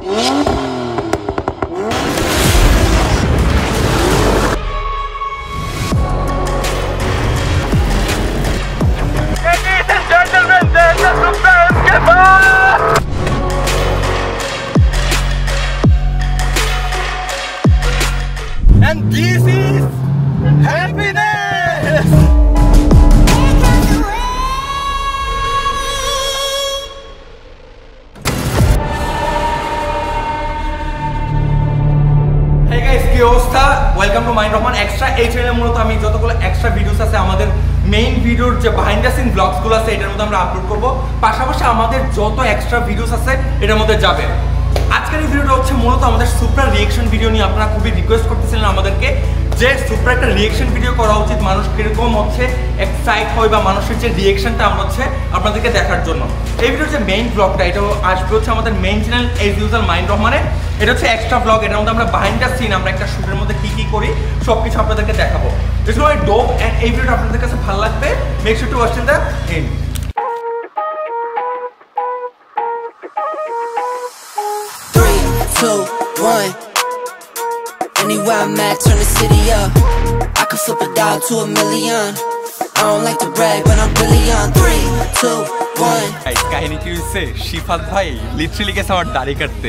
And this is happiness! Hey guys, কি অবস্থা? Welcome to mind Rahman extra. এই চ্যানেলে মূলত আমি যতগুলো এক্সট্রা ভিডিওস আছে আমাদের মেইন ভিডিওর যে বিহাইন্ড দ্য সিন ব্লগসগুলো আছে এটার মধ্যে আমরা আপলোড করব। পাশাপাশি আমাদের যত এক্সট্রা ভিডিওস আছে এটার মধ্যে যাবে। আজকের এই ভিডিওটা হচ্ছে মূলত আমাদের সুপ্রার রিঅ্যাকশন ভিডিও নিয়ে। আপনারা খুবই রিকোয়েস্ট করতেছিলেন আমাদেরকে যে সুপ্রার একটা রিঅ্যাকশন ভিডিও করা উচিত, মানুষ কিরকম হচ্ছে এক্সাইট হয় বা মানুষের যে রিঅ্যাকশনটা আমরা হচ্ছে আপনাদেরকে দেখার জন্য। এই ভিডিওর যে মেইন ব্লগটা এটা আসবে হচ্ছে আমাদের main channel age usual mind রহমানের। এটা হচ্ছে এক্সট্রা ব্লগ, এটার মধ্যে আমরা বিহাইন্ড দ্য সিন আমরা একটা শুটের মধ্যে কি কি করি সব কিছু আপনাদেরকে দেখাবো। ইটস ভেরি ডোপ এন্ড এই ভিডিওটা আপনাদের কাছে ভালো লাগবে। Make sure to watch till the end. 3, 2, 1. Anywhere I'm at, turn the city up. I can flip a dollar to $1 million. I don't like to brag, but I'm really on. 3, 2, 1. কাহিনী কি হয়েছে, শিফাত ভাই লিটারালি গেছে আমার দাড়ি কাটতে,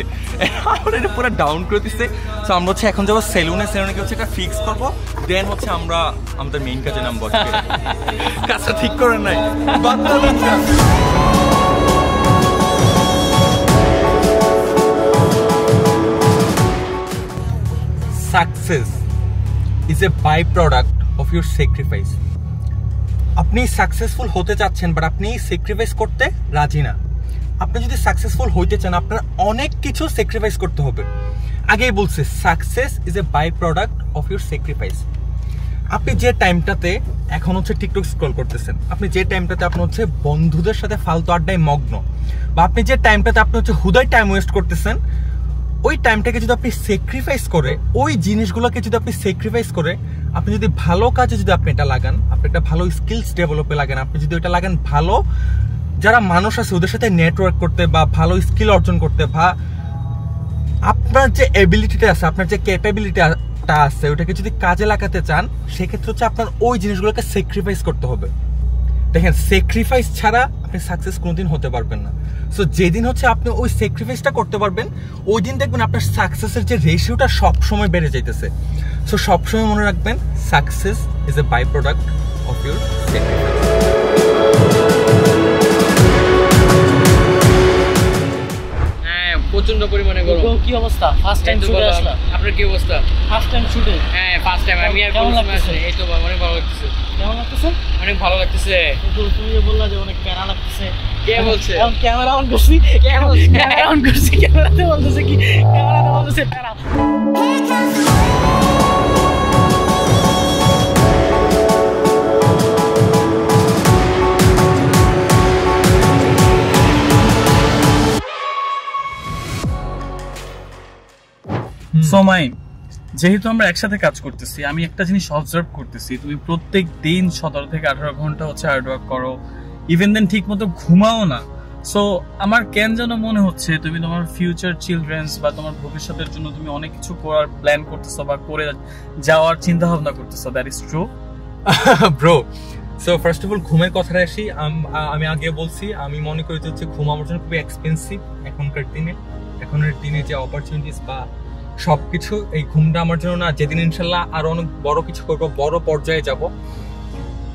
আমার এটা পুরো ডাউন করে দিচ্ছে। সো আমরা হচ্ছে এখন যাবো সেলুনে কি হচ্ছে এটা ফিক্স করবো, দেন হচ্ছে আমরা আমাদের মেইন কাজে নামবো। কাজটা ঠিক করে নাই, success is a by product of your sacrifice. আপনি সাকসেসফুল হতে চাচ্ছেন বাট আপনি স্যাক্রিফাইস করতে রাজি না। আপনি যদি সাকসেসফুল হইতে চান আপনার অনেক কিছু স্যাক্রিফাইস করতে হবে। আগেই বলছে success is a by product of your sacrifice. আপনি যে টাইমটাতে এখন হচ্ছে টিকটক স্ক্রল করতেছেন, আপনি যে টাইমটাতে আপনি হচ্ছে বন্ধুদের সাথে ফালতু আড্ডায় মগ্ন, বা আপনি যে টাইমটাতে আপনি হচ্ছে হুদায় টাইম ওয়েস্ট করতেছেন, ওই টাইমটাকে যদি আপনি স্যাক্রিফাইস করে, ওই জিনিসগুলোকে যদি আপনি স্যাক্রিফাইস করে আপনি যদি ভালো কাজে যদি আপনি এটা লাগান, আপনি একটা ভালো স্কিলস ডেভেলপে লাগান, আপনি যদি ওটা লাগান ভালো যারা মানুষ আছে ওদের সাথে নেটওয়ার্ক করতে বা ভালো স্কিল অর্জন করতে, বা আপনার যে এবিলিটিটা আছে, আপনার যে ক্যাপাবিলিটিটা আছে ওটাকে যদি কাজে লাগাতে চান, সেক্ষেত্রে হচ্ছে আপনার ওই জিনিসগুলোকে স্যাক্রিফাইস করতে হবে। দেখেন, স্যাক্রিফাইস ছাড়া আপনি সাকসেস কোনোদিন হতে পারবেন না। সো যেদিন হচ্ছে আপনি ওই স্যাক্রিফাইসটা করতে পারবেন ওই দিন দেখবেন আপনার সাকসেসের যে রেশিওটা সবসময় বেড়ে যাইতেছে। সো সবসময় মনে রাখবেন success is a by product of your sacrifice. প্রচন্ড পরিমাণে গরম। কি অবস্থা? ফার্স্ট টাইম শুটে আসলা? আপনার কি অবস্থা? ফার্স্ট টাইম শুটে? হ্যাঁ ফার্স্ট টাইম। আমি আর কেমন লাগতেছে? এই তো অনেক ভালো লাগতেছে। কেমন লাগতেছে? অনেক ভালো লাগতেছে। তুমি যে বললা যে অনেক প্যারা লাগতেছে, কে বলছে? এখন ক্যামেরা অন করছি, ক্যামেরা অন করছি, ক্যামেরাতে বলতেছে কি, ক্যামেরাতে বলতেছে প্যারা। সময় যেহেতু আমরা একসাথে কাজ করতেছি, আমি একটা জিনিস অবজার্ভ করতেছি, তুমি প্রত্যেক দিন 17 থেকে 18 ঘন্টা হচ্ছে হার্ডওয়ার্ক করো, ইভেন দেন ঠিক মতো ঘুমাও না। সো আমার কেন যেন মনে হচ্ছে তুমি তোমার ফিউচার চিলড্রেন্স বা তোমার ভবিষ্যতের জন্য তুমি অনেক কিছু করার প্ল্যান করতেছো বা করে যাওয়ার চিন্তা ভাবনা করতেছো। That is true bro. So first of all ঘুমের কথাটা আসি। আমি আগে বলছি আমি মনে করি যে হচ্ছে ঘুম আমার জন্য খুবই এক্সপেন্সিভ এখনকার দিনে যে অপরচুনিটিস বা সবকিছু, এই ঘুমটা আমার জন্য না। যেদিন ইনশাল্লাহ আরো অনেক বড় কিছু করবো, বড় পর্যায়ে যাব,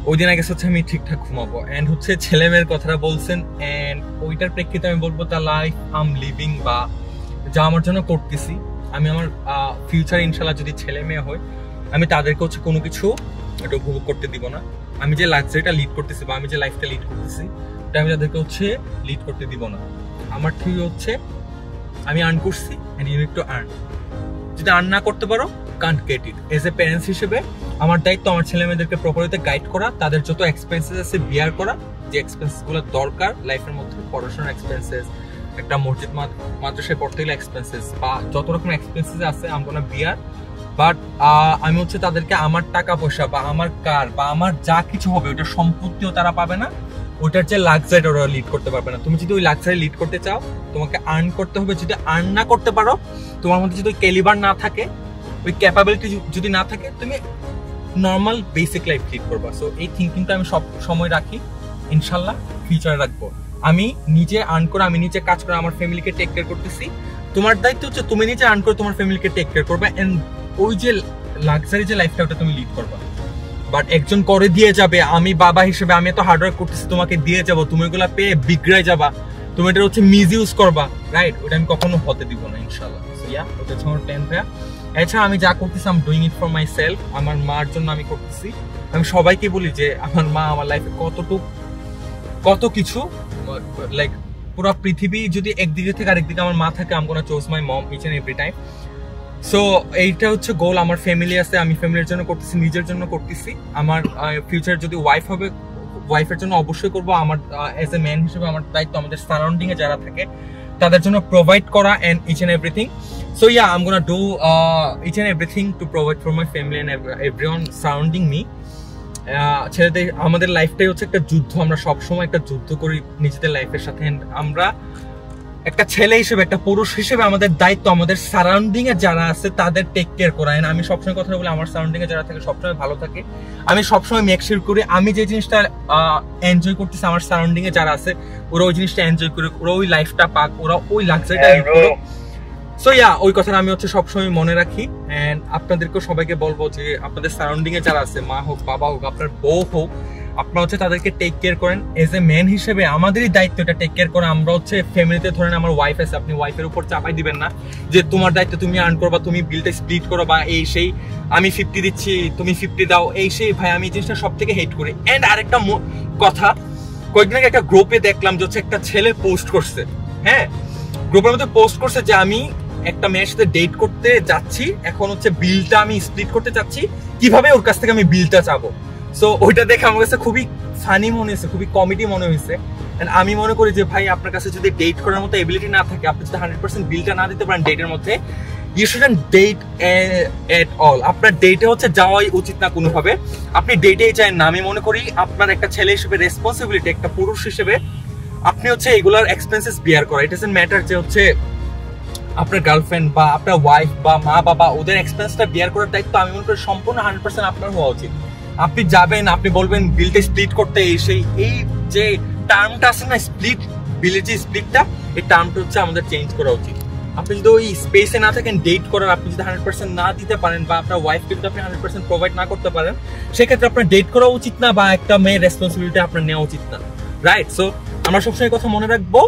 ওই দিন আগে হচ্ছে আমি ঠিকঠাক ঘুমাবো। এন্ড হচ্ছে ছেলে মেয়ের কথাটা বলছেন, এন্ড ওইটার প্রেক্ষিতে আমি বলবো the life I am living বা যা আমার জন্য করতেছি, আমি আমার ফিউচার ইনশাল্লাহ যদি ছেলে মেয়ে হয় আমি তাদেরকে হচ্ছে কোনো কিছু এটা উপভোগ করতে দিব না। আমি যে লাক্সারিটা লিড করতেছি বা আমি যে লাইফটা লিড করতেছি এটা আমি তাদেরকে হচ্ছে লিড করতে দিব না। আমার ঠিক হচ্ছে আমি আর্ন করছি and you need to earn. যদি আর্ন না করতে পারো can't get it. As a parents হিসেবে আমার দায়িত্ব আমার ছেলে মেয়েদেরকে প্রপারলিতে গাইড করা, তাদের যত এক্সপেন্সেস আছে বিয়ার করা, যে এক্সপেন্সেসগুলো দরকার লাইফের মধ্যে, পড়াশোনার এক্সপেন্সেস, একটা মসজিদ মাদ্রাসায় পড়তে গেলে এক্সপেন্সেস বা যত রকম এক্সপেন্সেস আছে আমরা বিয়ার। বাট আমি হচ্ছে তাদেরকে আমার টাকা পয়সা বা আমার কার বা আমার যা কিছু হবে ওটা সম্পত্তিও তারা পাবে না, ওটার যে লাক্সারি ওরা লিড করতে পারবে না। তুমি যদি ওই লাক্সারি লিড করতে চাও, তোমাকে আর্ন করতে হবে। যদি আর্ন না করতে পারো, তোমার মধ্যে যদি ওই ক্যালিবার না থাকে, ওই ক্যাপাবিলিটি যদি না থাকে, তুমি নর্মাল বেসিক লাইফ লিড করবা। সো এই থিঙ্কিংটা আমি সব সময় রাখি, ইনশাল্লাহ ফিউচারে রাখবো। আমি নিজে আর্ন করে, আমি নিজে কাজ করে আমার ফ্যামিলিকে টেক কেয়ার করতেছি। তোমার দায়িত্ব হচ্ছে তুমি নিজে আর্ন করে তোমার ফ্যামিলিকে টেক কেয়ার করবে, এন্ড ওই যে লাক্সারি যে লাইফটা ওটা তুমি লিড করবা। বাট একজন করে দিয়ে যাবে, আমি বাবা হিসেবে আমি এত হার্ডওয়ার্ক করতেছি, তোমাকে দিয়ে যাবো, তুমি ওগুলা পেয়ে বিগড়াই যাবা, তুমি এটা হচ্ছে মিস ইউজ করবা, রাইট? ওটা আমি কখনো হতে দিব না, ইনশাল্লাহ। সো ইয়া, ওটা হচ্ছে আমার প্ল্যান ভাইয়া। এছাড়া আমি যা করতেছি, I am doing it for my self, আমার মার জন্য আমি করতেছি। আমি সবাইকে বলি যে আমার মা আমার লাইফে কত কিছু, লাইক পুরো পৃথিবী যদি একদিকে থেকে আরেকদিকে আমার মা থাকে, I'm gonna choose my mom each and every time. So এইটা হচ্ছে গোল। আমার ফ্যামিলি আছে, আমি ফ্যামিলির জন্য করতেছি, নিজের জন্য করতেছি। আমার ফিউচার যদি ওয়াইফ হবে, ওয়াইফের জন্য অবশ্যই করবো। আমার এজ এ ম্যান হিসেবে আমার দায়িত্ব আমাদের সারাউন্ডিং এ যারা থাকে তাদের জন্য প্রোভাইড করা and each and everything. So yeah, I am gonna do each and everything to provide for my family and everyone surrounding me. ছেলেদের আমাদের লাইফটাই হচ্ছে একটা যুদ্ধ, আমরা সবসময় একটা যুদ্ধ করি নিজেদের লাইফের সাথে। আমরা একটা ছেলে হিসেবে, একটা পুরুষ হিসেবে আমাদের দায়িত্ব আমাদের সারাউন্ডিং এ যারা আছে তাদের টেক কেয়ার করা। আমি সবসময় কথা বলি, আমার সারাউন্ডিং এ যারা থাকে সবসময় ভালো থাকে। আমি সবসময় মেক শিওর করি আমি যে জিনিসটা এনজয় করতেছি, আমার সারাউন্ডিং এ যারা আছে ওরা ওই জিনিসটা এনজয় করে, ওরা ওই লাইফটা পাক, ওরা ওই লাক্সারিটা লিড করে। সো ইয়া, ওই কথাটা আমি হচ্ছে সবসময় মনে রাখি। এন্ড আপনাদেরকেও সবাইকে বলবো যে আপনাদের সারাউন্ডিং এ যারা আছে, মা হোক, বাবা হোক, আপনার বউ হোক, আপনারা হচ্ছে তাদেরকে টেক কেয়ার করেন। এজ এ ম্যান হিসেবে আমাদেরই দায়িত্ব এটা টেক কেয়ার করা। আমরা হচ্ছে ফ্যামিলিতে, ধরেন আমার ওয়াইফ আছে, আপনি ওয়াইফের উপর চাপাই দিবেন না যে তোমার দায়িত্ব তুমি আর্ন করবা, তুমি বিলটা স্প্লিট করো, বা এই সেই আমি 50 দিচ্ছি তুমি 50 দাও, এই সেই। ভাই, আমি এই জিনিসটা সব থেকে হেট করি। এন্ড আরেকটা কথা, কয়েকদিন আগে একটা গ্রুপে দেখলাম যে হচ্ছে একটা ছেলে পোস্ট করছে, হ্যাঁ, গ্রুপের মধ্যে পোস্ট করছে যে আমি একটা মেয়ের সাথে ডেট করতে যাচ্ছি, এখন হচ্ছে বিলটা আমি স্প্লিট করতে চাচ্ছি, কিভাবে ওর কাছ থেকে আমি বিলটা চাবো। সো ওইটা দেখে আমার কাছে খুবই ফানি মনে হয়েছে, খুবই কমেডি মনে হয়েছে। আমি মনে করি যে ভাই, আপনার কাছে যদি ডেট করার মতো এবিলিটি না থাকে, আপনি যদি 100% বিলটা না দিতে পারেন ডেটের মধ্যে, you shouldn't date at all. আপনার ডেটে হচ্ছে যাওয়াই উচিত না কোনোভাবে, আপনি ডেটেই চান না। আমি মনে করি আপনার একটা ছেলে হিসেবে রেসপন্সিবিলিটি, একটা পুরুষ হিসেবে আপনি হচ্ছে এগুলার এক্সপেন্সেস বিয়ার করা। ইট ডাজন্ট ম্যাটার যে হচ্ছে আপনার গার্লফ্রেন্ড বা আপনার ওয়াইফ বা মা বাবা, ওদের এক্সপেন্সটা বিয়ার করার দায়িত্ব আমি মনে করি সম্পূর্ণ 100% আপনার হওয়া উচিত। আপনি যাবেন, আপনি বলবেন বিলটা স্প্লিট করতে, এই যে টার্মটা আছে না, স্প্লিট বিলের যে স্প্লিটটা, এই টার্মটা হচ্ছে আমাদের চেঞ্জ করা উচিত। আপনি যদি ওই স্পেসে না থাকেন ডেট করার, আপনি যদি 100% না দিতে পারেন, বা আপনার ওয়াইফকে যদি আপনি 100% প্রোভাইড না করতে পারেন, সেক্ষেত্রে আপনার ডেট করা উচিত না, বা একটা মেয়ের রেসপন্সিবিলিটি আপনার নেওয়া উচিত না, রাইট? সো আমরা সবসময় কথা মনে রাখবো,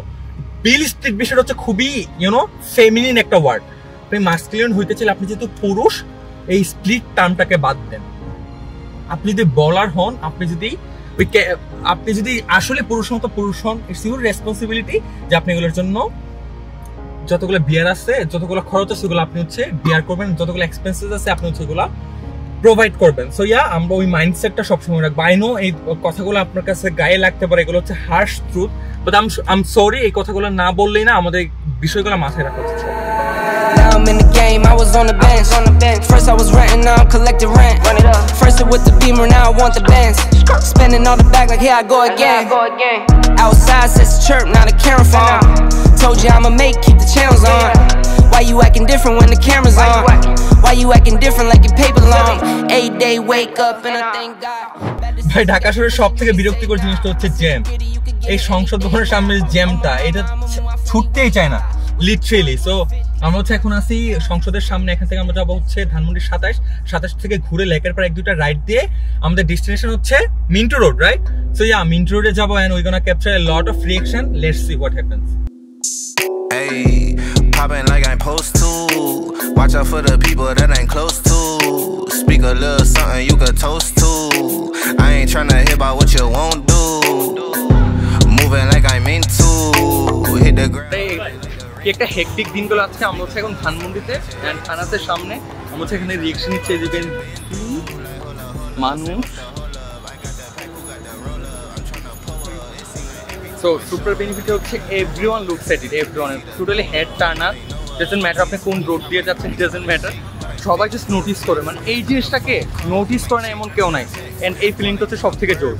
বিল স্প্লিট বিষয়টা হচ্ছে খুবই ফেমিনিন একটা ওয়ার্ড। আপনি মাস্কুলিন হইতে চাইলে, আপনি যেহেতু পুরুষ, এই স্প্লিট টার্মটাকে বাদ দেন। আপনি যদি বলার হন, আপনি যদি আসলে পুরুষ মতো পুরুষ হন, ইটস ইউর রেসপন্সিবিলিটি যে আপনি এগুলোর জন্য যতগুলো বিয়ার আছে, যতগুলো খরচ আছে, সেগুলো আপনি হচ্ছে বিয়ার করবেন, যতগুলো এক্সপেন্সেস আছে আপনি হচ্ছে এগুলো প্রোভাইড করবেন। সো ইয়া, আমরা ওই মাইন্ডসেটটা সবসময় রাখবো। আই নো এই কথাগুলো আপনার কাছে গায়ে লাগতে পারে, এগুলো হচ্ছে harsh truth, but I am sorry, এই কথাগুলো না বললেই না, আমাদের বিষয়গুলো মাথায় রাখা উচিত। Now I'm in the game, I was on the bench. First I was renting, now I'm collecting rent. First it with the Beamer, now I want the Benz. Spending all the bag like here I go again. Outside says the chirp, now the camera phone. Told you I'ma make, keep the channels on. Why you acting different when the camera's on? Why you acting different like your paper long? 8 day wake up and I thank God. ভাই, ঢাকা শহরের সব থেকে বিরক্তিকর জিনিসটা হচ্ছে jam. এই সংসদ ভবনের সামনে জ্যামটা, এটা ছুটতেই চায় না লিটারেলি। সো আমরা হচ্ছে এখন আছি সংসদের সামনে, এখান থেকে আমরা যাবো হচ্ছে ধানমন্ডি 27 থেকে ঘুরে লেকের পর 1-2টা রাইড দিয়ে আমাদের ডেস্টিনেশন হচ্ছে Mintu road, right? So yeah, Mintu রোডে যাবো, and we gonna capture a lot of reaction. Let's see what happens. Hey, popping like I'm supposed to. Watch out for the people that ain't close to. Speak a little something you could toast to. I ain't tryna hear about what you won't do. Moving like I'm meant to. Hit the ground. একটা hectic দিনগুলো আজকে আমরা হচ্ছে এখন ধানমন্ডিতে and থানাতের সামনে আমরা হচ্ছে এখানে রিয়েকশন নিচ্ছে। যে মানুষ সো সুপার বেনিফিট হচ্ছে everyone looks at it, everyone totally head Turner, doesn't matter আপনি কোন রোড দিয়ে যাচ্ছেন, ডাজন্ট ম্যাটার, সবাই জাস্ট নোটিস করে, মানে এই জিনিসটাকে নোটিস করে না এমন কেউ নাই। এন্ড এই ফিলিংটা হচ্ছে সব থেকে জোর।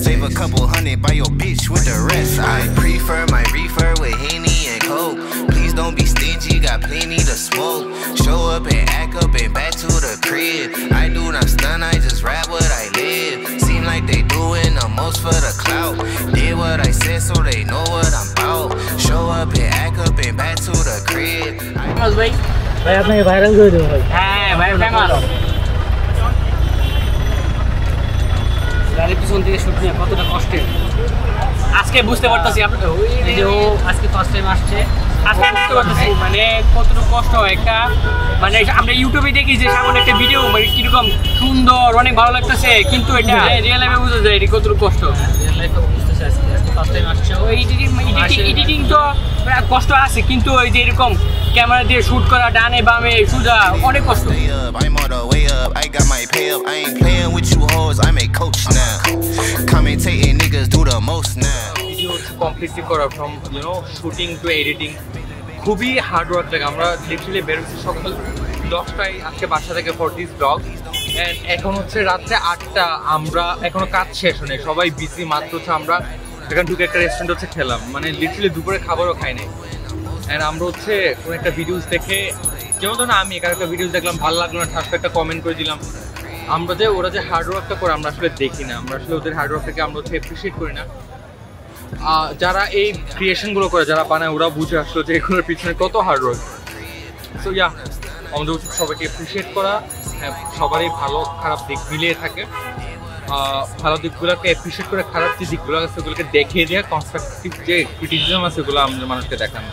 Save a couple hundred by your bitch with the rest. I prefer my reefer with Henny and Coke. Please don't be stingy, got plenty to smoke. Show up and act up and back to the crib. I do not stun, I just rap what I live. Seem like they doing the most for the clout. Did what I said so they know what I'm about. Show up and act up and back to the crib. ভাই আপনাকে viral করে দেবো ভাই। হ্যাঁ ভাই famous. গাড়ির পিছন থেকে শুট নিয়ে কতটা কষ্টের আজকে বুঝতে পারতেছি। এই যে ও আজকে ফার্স্ট টাইম আসছে, আজকে বুঝতে পারতেছি মানে কতটা কষ্ট হয় একটা, মানে আমরা ইউটিউবে দেখি যে সামনে একটা ভিডিও মানে কিরকম সুন্দর অনেক ভালো লাগতেছে, কিন্তু এটা রিয়েল লাইফে বোঝা যায় এটা কতটা কষ্ট। রিয়েল লাইফে বুঝতেছে আজকে ফার্স্ট টাইম আসছে। ওই এডিটিং তো কষ্ট আছে, কিন্তু ওই যে এরকম ক্যামেরা দিয়ে শুট করা ডানে বামে সোজা অনেক কষ্ট। I'm all the way up, I got my pay up. I ain't playing with you hoes, I'm a coach now. Commentating niggas do the most now. Video completely করা ফ্রম শুটিং টু এডিটিং খুবই hard work লাগে। আমরা literally বেরোচ্ছি সকাল 10টায় আজকে বাসা থেকে for this blog, and এখন হচ্ছে রাত্রে 8টা। আমরা এখনো কাজ শেষ হয়নি, সবাই বিজি। মাত্র হচ্ছে আমরা এখান ঢুকে একটা রেস্টুরেন্ট হচ্ছে খেলাম, মানে লিটারালি দুপুরে খাবারও খাই নাই। অ্যান্ড আমরা হচ্ছে কোনো একটা ভিডিওস দেখে, যেমন ধরুন আমি এখানে একটা ভিডিওস দেখলাম, ভালো লাগলো না, ঠাস একটা কমেন্ট করে দিলাম। আমরা যে ওরা যে হার্ড ওয়ার্কটা করে আমরা আসলে দেখি না, আমরা আসলে ওদের হার্ড ওয়ার্কটাকে আমরা হচ্ছে অ্যাপ্রিসিয়েট করি না। যারা এই ক্রিয়েশনগুলো করে, যারা বানায়, ওরা বুঝে আসলো যে এগুলোর পিছনে কত হার্ড ওয়ার্ক। সো ইয়া, আমাদের উচিত সবাইকে অ্যাপ্রিসিয়েট করা। হ্যাঁ, সবারই ভালো খারাপ দিক মিলিয়ে থাকে। ভালো দিকগুলোকে অ্যাপ্রিসিয়েট করে, খারাপ যে দিকগুলো আছে ওগুলোকে দেখিয়ে দেওয়া, কনস্ট্রাকটিভ যে ক্রিটিসিজম আছে ওগুলো আমাদের মানুষকে দেখানো।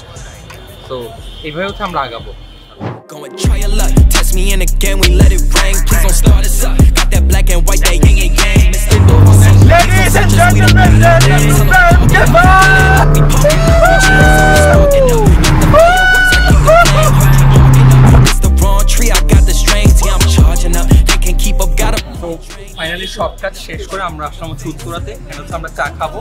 তো এইভাবে হচ্ছে আমরা আগাবো। Go and try your luck. Test me in again, we let it rain. Please don't start us up. Got that black and white, that yin and yang. Mr. Ladies and gentlemen, It's the wrong tree, I got the strings. Yeah, I'm charging up. They can't keep up, got up. তো finally সব কাজ শেষ করে আমরা আসলাম হচ্ছে উত্তরাতে। এখানে হচ্ছে আমরা চা খাবো।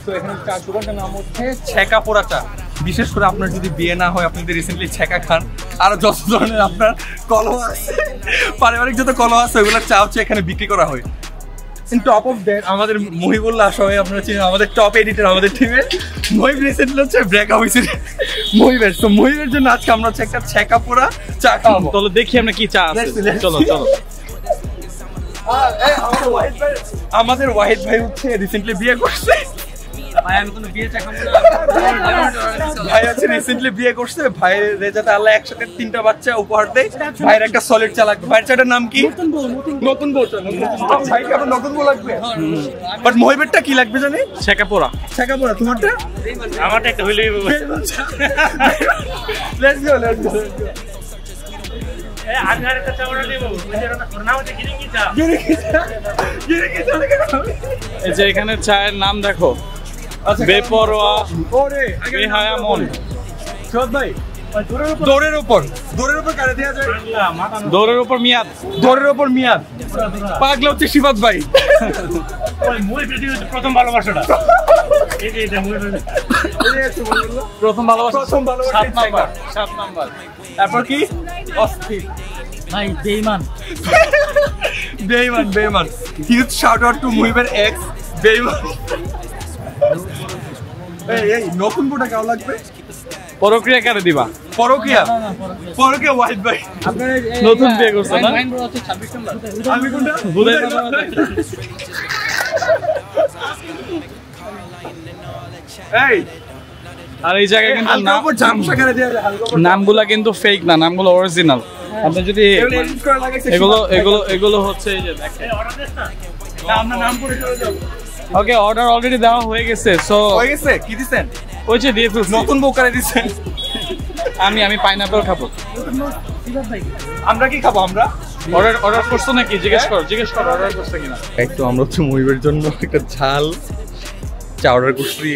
তো এখানে চার দোকানটার নাম হচ্ছে ছেঁকা পোড়া চা। বিশেষ করে আপনার যদি বিয়ে না হয়, আপনি যদি রিসেন্টলি ছেঁকা খান, আরো যত ধরনের আপনার কলহ আছে, পারিবারিক যত কলহ আছে, ওইগুলোর চা হচ্ছে এখানে বিক্রি করা হয়। টপ অফ দ্যাট আমাদের মহিবুল্লাহ সবাই আপনারা চিনেন, আমাদের টপ এডিটর আমাদের টিমের। মহিব রিসেন্টলি হচ্ছে ব্রেকআপ হয়েছে মহিবের। তো মহিবের জন্য আজকে আমরা হচ্ছে একটা ছেঁকা পোড়া চা খাবো। চলো দেখি আমরা কি চা আছে। চলো চলো। আমাদের ওয়াহিদ ভাই হচ্ছে রিসেন্টলি বিয়ে করছে। ভাই আমি কোনো বিয়ে চা খাবো না। ভাই হচ্ছে রিসেন্টলি বিয়ে করছে। ভাইয়ের রেজাতে আল্লাহ একসাথে 3টা বাচ্চা উপহার দেয়। ভাইয়ের একটা সলিড চা লাগবে। ভাইয়ের চাটার নাম কি? নতুন বউ। ভাইকে আপনার নতুন বউ লাগবে। বাট মহিবেরটা কি লাগবে জানি? ছেঁকা পোড়া। ছেঁকা পোড়া। তোমারটা? আমারটা একটা হইলেই লেটস গো, লেটস গো। আমি আরেকটা চা অর্ডার দেব। ওর নাম হচ্ছে গিরিঙ্গি চা। এই যে এখানে চায়ের নাম দেখো, বেপরোয়া, বেহায়া মন। সৎ ভাই, দৌড়ের উপর কারে দেওয়া যায়? দৌড়ের উপর মিয়াদ। দৌড়ের উপর মিয়াদ। পাগলা হচ্ছে শিবাত ভাই। প্রথম ভালোবাসাটা। প্রথম ভালোবাসা 7 নাম্বার। তারপর কি? অস্থির ভাই বেঈমান। বেঈমান। হিউজ শাউট আউট টু মুহিবের এক্স বেঈমান। এই নতুন বউটা কেমন লাগবে? পরক্রিয়া কারে দিবা? পরক্রিয়া ওয়াহিদ ভাই। নতুন বিয়ে করছে না? আমি কোনটা? বুঝাই এই আর এই জায়গায় কিন্তু নামগুলা কিন্তু ফেক না, নামগুলো অরিজিনাল। আপনি যদি এগুলো হচ্ছে এই যে দেখেন। ওকে, অর্ডার অলরেডি দেওয়া হয়ে গেছে। সো হয়ে গেছে। কি দিবেন? ওই যে দিয়ে ফেলছি। নতুন বউ কারে দিবেন? আমি পাইনাপল খাবো। আমরা কি খাবো? আমরা অর্ডার করছো নাকি? জিজ্ঞেস কর অর্ডার করছে কিনা। একটু আমরা হচ্ছে মুহিবের জন্য একটা ঝাল চা অর্ডার করছি,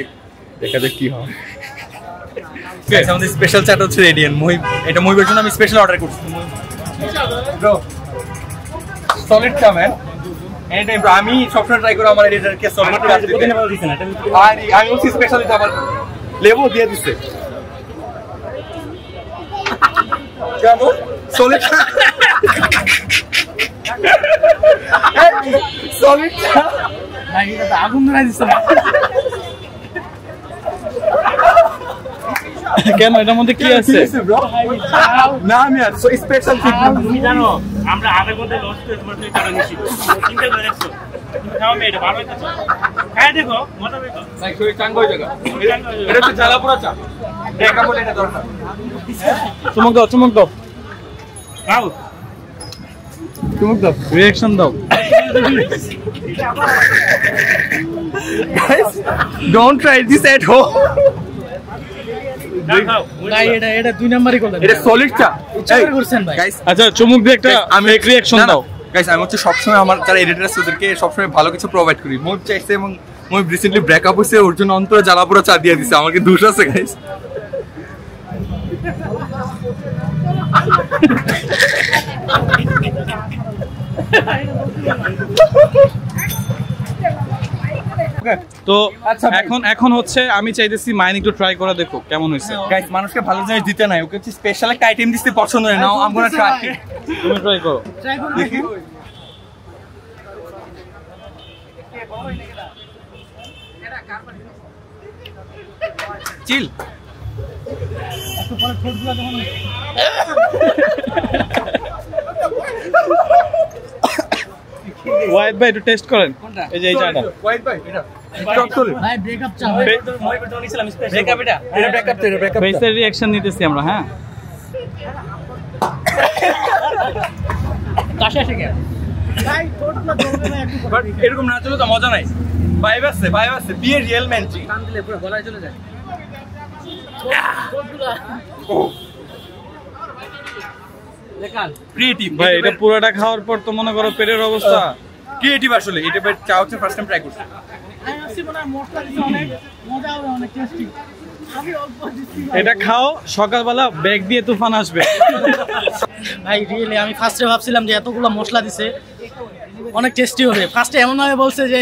দেখা যাক কি হয়। আমাদের স্পেশাল চাটা হচ্ছে রেডি। মুহিব, এটা মুহিবের জন্য আমি স্পেশাল অর্ডার করছি। ব্রো সলিড চা ম্যান। এনিটাইম ব্রো, আমি সবসময় ট্রাই করি আমার এডিটরকে সলিড চা দিতে। আমি হচ্ছে স্পেশাল চা আবার লেবু দিয়ে দিচ্ছে। কেমন? সলিড সলিড ভাই এটা তো আগুন ধরাই দিচ্ছে কেন এটার মধ্যে কি আছে? না আমি আর স্পেশাল তুমি জানো আমরা আধা ঘন্টা লস করে তোমার থেকে টাকা নিছি চিন্তা করে দেখছো খাও আমি এটা ভালো হইতাছে খাই দেখো মজা পেতো ভাই শরীর চাঙ্গা হয়ে যাবে এটা তো জ্বালা পোড়া চা দেখা বলে এটা দরকার চুমুক দাও খাও রিঅ্যাকশন দাও। guys don't try this at home খাও ভাই এটা 2 নাম্বারই করলেন এটা সলিড চা ইচ্ছা করে করছেন ভাই গাইস আচ্ছা চুমুক দিয়ে একটা আমি ফেক রিঅ্যাকশন দাও। গাইস আমি হচ্ছে সবসময় আমার যারা এডিটর আছে ওদেরকে সবসময় ভালো কিছু প্রোভাইড করি মোট চাইছে এবং মই রিসেন্টলি ব্রেকআপ হইছে ওর জন্য অন্তরে জ্বালা পোড়া চা দিয়ে দিছে আমাকে দোষ আছে গাইস তো আচ্ছা ভাই। এখন হচ্ছে আমি চাইতেছি মাইন একটু ট্রাই করে দেখো কেমন হয়েছে। গাইস মানুষকে ভালো জিনিস দিতে নাই ওকে হচ্ছে স্পেশাল একটা আইটেম দিতে পছন্দ হয় না আম গোনা ট্রাই তুমি ট্রাই করো। ট্রাই করুন দেখি চিল ওয়াইড ভাই একটু টেস্ট করেন এই যে এই চাটা। ওয়াইট ভাই এটা স্টপ চলে ভাই ব্রেকআপ চা ভাই মই ভিডিও নিছিলাম স্পেশাল ব্রেকআপ এটা এটা ব্রেকআপ ফেসের রিঅ্যাকশন নিতেছি আমরা। হ্যাঁ কাশে আসে কেন ভাই ঠোঁটগুলো জ্বলবে না একটু বাট এরকম না চলে তো মজা নাই ভাইব আছে বি এ রিয়েল ম্যান জি কান দিলে পুরো গলায় চলে যায় দেখান ক্রিয়েটিভ ভাই এটা পুরোটা খাওয়ার পর তো মনে করো পেটের অবস্থা। ক্রিয়েটিভ আসলে এটা ভাই চা হচ্ছে ফার্স্ট টাইম ট্রাই করছি আমি আসছি মনে হয় মশলা দিচ্ছে অনেক মজা হবে অনেক টেস্টি আমি অল্প দিচ্ছি ভাই। এটা খাও সকালবেলা ব্যাগ দিয়ে তুফান আসবে। ভাই রিয়েলি আমি ফার্স্টে ভাবছিলাম যে এতগুলো মশলা দিছে অনেক টেস্টি হবে ফার্স্টে এমন ভাবে বলছে যে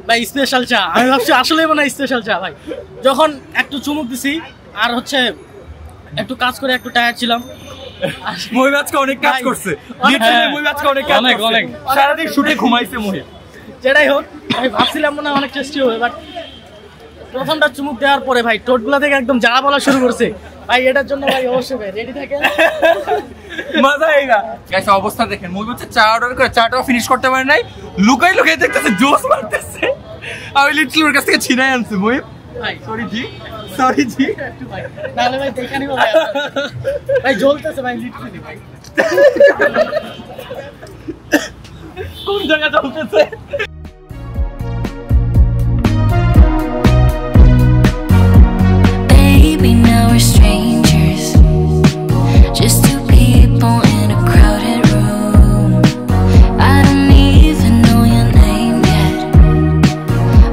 ভাই স্পেশাল চা আমি ভাবছি আসলেই মনে হয় স্পেশাল চা ভাই যখন একটু চুমুক দিছি আর হচ্ছে একটু কাজ করে একটু টায়ার্ড ছিলাম মহিব আজকে অনেক কাজ ভাই, করছে অনেক- লিটারালি মহিব আজকে অনেক কাজ অনেক, করছে। অনেক। সারাদিন শুটে ঘুমাইছে মহিব যেটাই হোক আমি ভাবছিলাম মনে হয় অনেক টেস্টি হবে বাট প্রথমটা চুমুক দেওয়ার পরে ভাই টোটগুলা থেকে একদম জ্বালা বলা শুরু করছে ভাই এটার জন্য ভাই অবশ্যই ভাই রেডি থাকেন মজা আইগা গাইস অবস্থা দেখেন মহিব হচ্ছে চা অর্ডার করে চাটাও ফিনিশ করতে পারে নাই লুকাই দেখতেছে জোস মারতেছে আমি লিটারালি ওর কাছ থেকে ছিনাই আনছি মহিব ভাই সরি জি একটু ভাই নাহলে ভাই দেখে নিব ভাই ভাই জ্বলতেছে ভাই লিটারালি ভাই কোন জায়গা চলতেছে Baby, now we're strangers, just two people in a crowded room. I don't even know your name yet,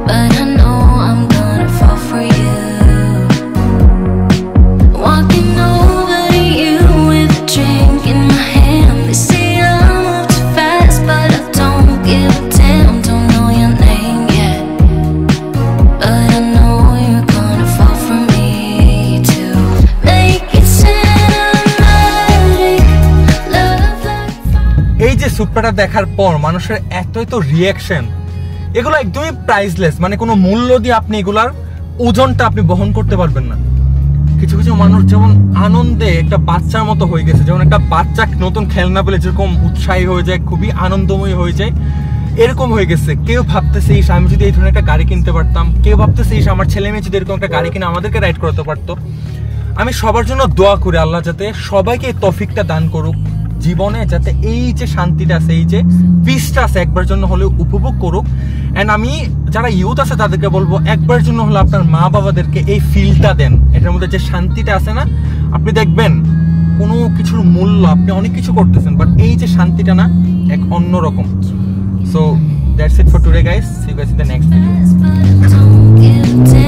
but I know I'm gonna fall for you. Walking over to you with a drink in my hand. They say I move too fast, but I don't give a damn. Don't know your name yet, but I know you're gonna fall for me too. Make it cinematic, love like fire. এই যে সুপ্রাটা দেখার পর মানুষের এতই তো reaction এগুলো একদমই priceless মানে কোনো মূল্য দিয়ে আপনি এগুলার ওজনটা আপনি বহন করতে পারবেন না কিছু কিছু মানুষ যেমন আনন্দে একটা বাচ্চার মতো হয়ে গেছে যেমন একটা বাচ্চা নতুন খেলনা পেলে যেরকম উৎসাহী হয়ে যায় খুবই আনন্দময় হয়ে যায় এরকম হয়ে গেছে কেউ ভাবতেছে ইস আমি যদি এই ধরনের একটা গাড়ি কিনতে পারতাম কেউ ভাবতেছে ইস আমার ছেলে মেয়ে যদি এরকম একটা গাড়ি কিনে আমাদেরকে রাইড করাতে পারতো আমি সবার জন্য দোয়া করি আল্লাহ যাতে সবাইকে এই তৌফিকটা দান করুক জীবনে যাতে এই যে শান্তিটা আছে এই যে পিসটা আছে একবার জন্য হলেও উপভোগ করুক এন্ড আমি যারা ইউথ আছে তাদেরকে বলবো একবার জন্য হলে আপনার মা বাবাদেরকে এই ফিলটা দেন এটার মধ্যে যে শান্তিটা আছে না আপনি দেখবেন কোনো কিছুর মূল্য আপনি অনেক কিছু করতেছেন বাট এই যে শান্তিটা না এক অন্যরকম so that's it for today guys see you guys in the next video But I don't give a damn.